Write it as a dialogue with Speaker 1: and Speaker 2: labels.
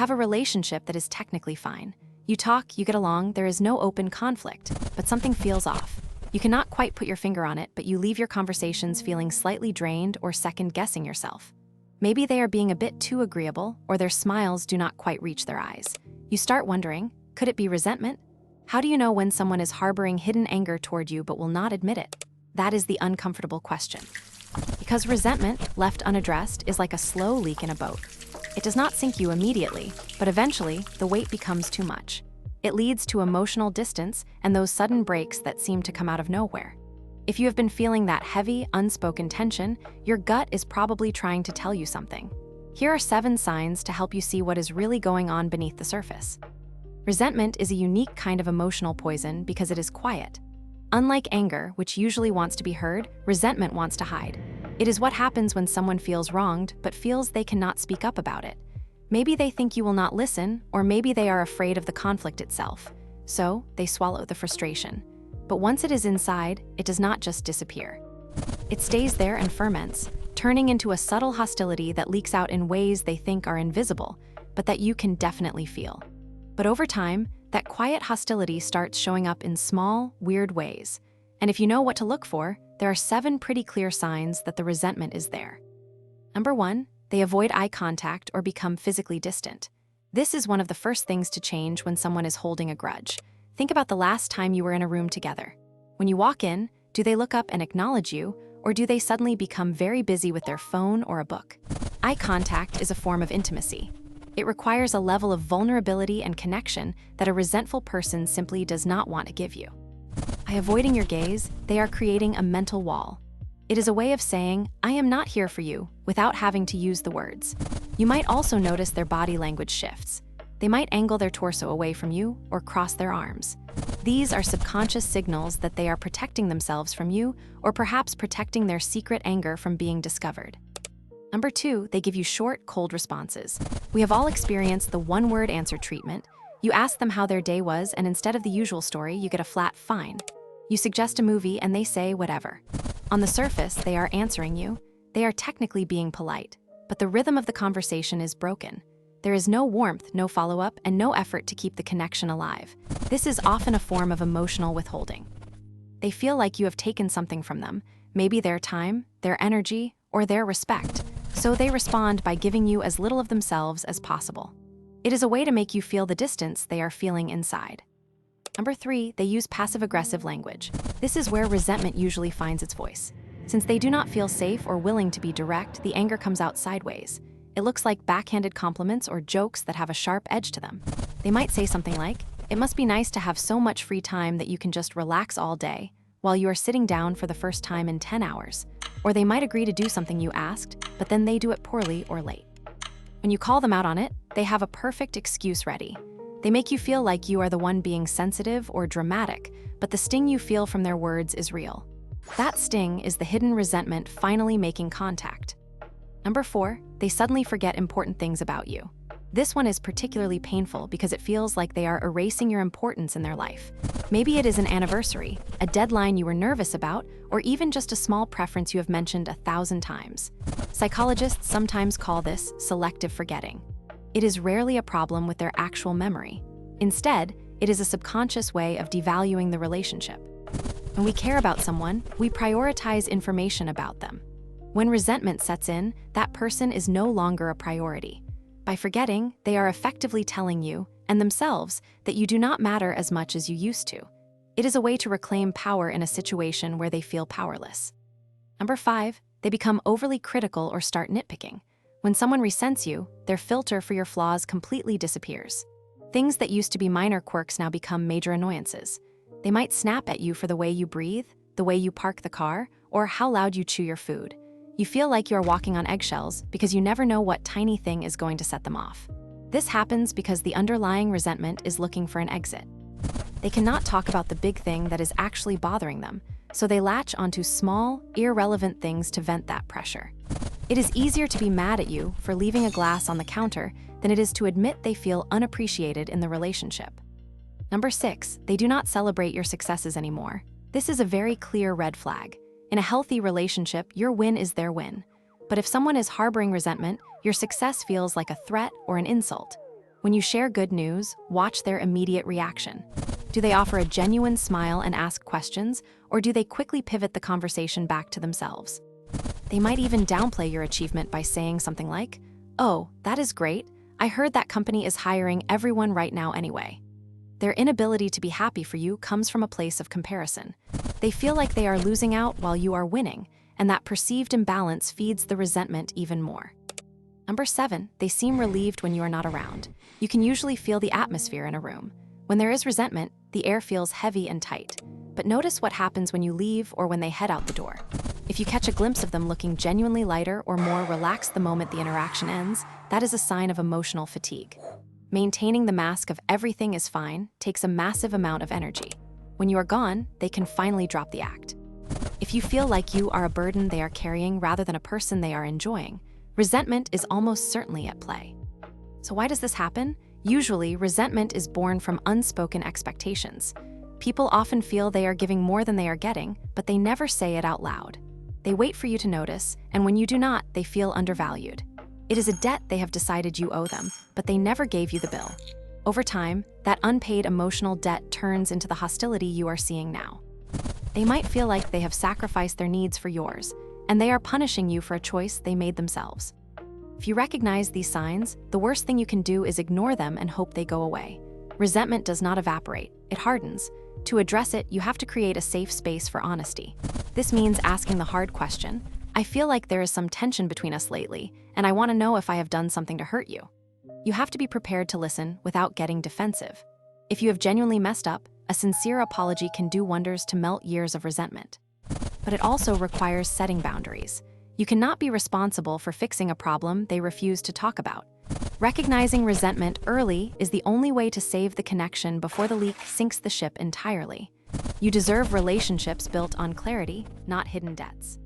Speaker 1: have a relationship that is technically fine. You talk, you get along, there is no open conflict, but something feels off. You cannot quite put your finger on it, but you leave your conversations feeling slightly drained or second-guessing yourself. Maybe they are being a bit too agreeable, or their smiles do not quite reach their eyes. You start wondering, could it be resentment? How do you know when someone is harboring hidden anger toward you but will not admit it? That is the uncomfortable question. Because resentment, left unaddressed, is like a slow leak in a boat. It does not sink you immediately, but eventually, the weight becomes too much. It leads to emotional distance and those sudden breaks that seem to come out of nowhere. If you have been feeling that heavy, unspoken tension, your gut is probably trying to tell you something. Here are 7 signs to help you see what is really going on beneath the surface. Resentment is a unique kind of emotional poison because it is quiet. Unlike anger, which usually wants to be heard, resentment wants to hide. It is what happens when someone feels wronged but feels they cannot speak up about it. Maybe they think you will not listen, or maybe they are afraid of the conflict itself. So, they swallow the frustration. But once it is inside, it does not just disappear. It stays there and ferments, turning into a subtle hostility that leaks out in ways they think are invisible, but that you can definitely feel. But over time, that quiet hostility starts showing up in small, weird ways. And if you know what to look for, there are 7 pretty clear signs that the resentment is there. Number 1, they avoid eye contact or become physically distant. This is one of the first things to change when someone is holding a grudge. Think about the last time you were in a room together. When you walk in, do they look up and acknowledge you, or do they suddenly become very busy with their phone or a book? Eye contact is a form of intimacy. It requires a level of vulnerability and connection that a resentful person simply does not want to give you. By avoiding your gaze, they are creating a mental wall. It is a way of saying, I am not here for you, without having to use the words. You might also notice their body language shifts. They might angle their torso away from you or cross their arms. These are subconscious signals that they are protecting themselves from you, or perhaps protecting their secret anger from being discovered. Number 2, they give you short, cold responses. We have all experienced the one-word answer treatment. You ask them how their day was, and instead of the usual story, you get a flat fine. You suggest a movie, and they say whatever. On the surface, they are answering you. They are technically being polite, but the rhythm of the conversation is broken. There is no warmth, no follow-up, and no effort to keep the connection alive. This is often a form of emotional withholding. They feel like you have taken something from them, maybe their time, their energy, or their respect. So they respond by giving you as little of themselves as possible. It is a way to make you feel the distance they are feeling inside. Number 3, they use passive-aggressive language. This is where resentment usually finds its voice. Since they do not feel safe or willing to be direct, the anger comes out sideways. It looks like backhanded compliments or jokes that have a sharp edge to them. They might say something like, "It must be nice to have so much free time that you can just relax all day," while you are sitting down for the first time in 10 hours. Or they might agree to do something you asked, but then they do it poorly or late. When you call them out on it, they have a perfect excuse ready. They make you feel like you are the one being sensitive or dramatic, but the sting you feel from their words is real. That sting is the hidden resentment finally making contact. Number 4, they suddenly forget important things about you. This one is particularly painful because it feels like they are erasing your importance in their life. Maybe it is an anniversary, a deadline you were nervous about, or even just a small preference you have mentioned 1,000 times. Psychologists sometimes call this selective forgetting. It is rarely a problem with their actual memory. Instead, it is a subconscious way of devaluing the relationship. When we care about someone, we prioritize information about them. When resentment sets in, that person is no longer a priority. By forgetting, they are effectively telling you, and themselves, that you do not matter as much as you used to. It is a way to reclaim power in a situation where they feel powerless. Number 5, they become overly critical or start nitpicking. When someone resents you, their filter for your flaws completely disappears. Things that used to be minor quirks now become major annoyances. They might snap at you for the way you breathe, the way you park the car, or how loud you chew your food. You feel like you are walking on eggshells because you never know what tiny thing is going to set them off. This happens because the underlying resentment is looking for an exit. They cannot talk about the big thing that is actually bothering them, so they latch onto small, irrelevant things to vent that pressure. It is easier to be mad at you for leaving a glass on the counter than it is to admit they feel unappreciated in the relationship. Number 6, they do not celebrate your successes anymore. This is a very clear red flag. In a healthy relationship, your win is their win. But if someone is harboring resentment, your success feels like a threat or an insult. When you share good news, watch their immediate reaction. Do they offer a genuine smile and ask questions, or do they quickly pivot the conversation back to themselves? They might even downplay your achievement by saying something like, "Oh, that is great. I heard that company is hiring everyone right now anyway." Their inability to be happy for you comes from a place of comparison. They feel like they are losing out while you are winning, and that perceived imbalance feeds the resentment even more. Number 7, they seem relieved when you are not around. You can usually feel the atmosphere in a room. When there is resentment, the air feels heavy and tight. But notice what happens when you leave or when they head out the door. If you catch a glimpse of them looking genuinely lighter or more relaxed the moment the interaction ends, that is a sign of emotional fatigue. Maintaining the mask of everything is fine takes a massive amount of energy. When you are gone, they can finally drop the act. If you feel like you are a burden they are carrying rather than a person they are enjoying, resentment is almost certainly at play. So why does this happen? Usually, resentment is born from unspoken expectations. People often feel they are giving more than they are getting, but they never say it out loud. They wait for you to notice, and when you do not, they feel undervalued. It is a debt they have decided you owe them, but they never gave you the bill. Over time, that unpaid emotional debt turns into the hostility you are seeing now. They might feel like they have sacrificed their needs for yours, and they are punishing you for a choice they made themselves. If you recognize these signs, the worst thing you can do is ignore them and hope they go away. Resentment does not evaporate, it hardens. To address it, you have to create a safe space for honesty. This means asking the hard question, "I feel like there is some tension between us lately, and I want to know if I have done something to hurt you." You have to be prepared to listen without getting defensive. If you have genuinely messed up, a sincere apology can do wonders to melt years of resentment. But it also requires setting boundaries. You cannot be responsible for fixing a problem they refuse to talk about. Recognizing resentment early is the only way to save the connection before the leak sinks the ship entirely. You deserve relationships built on clarity, not hidden debts.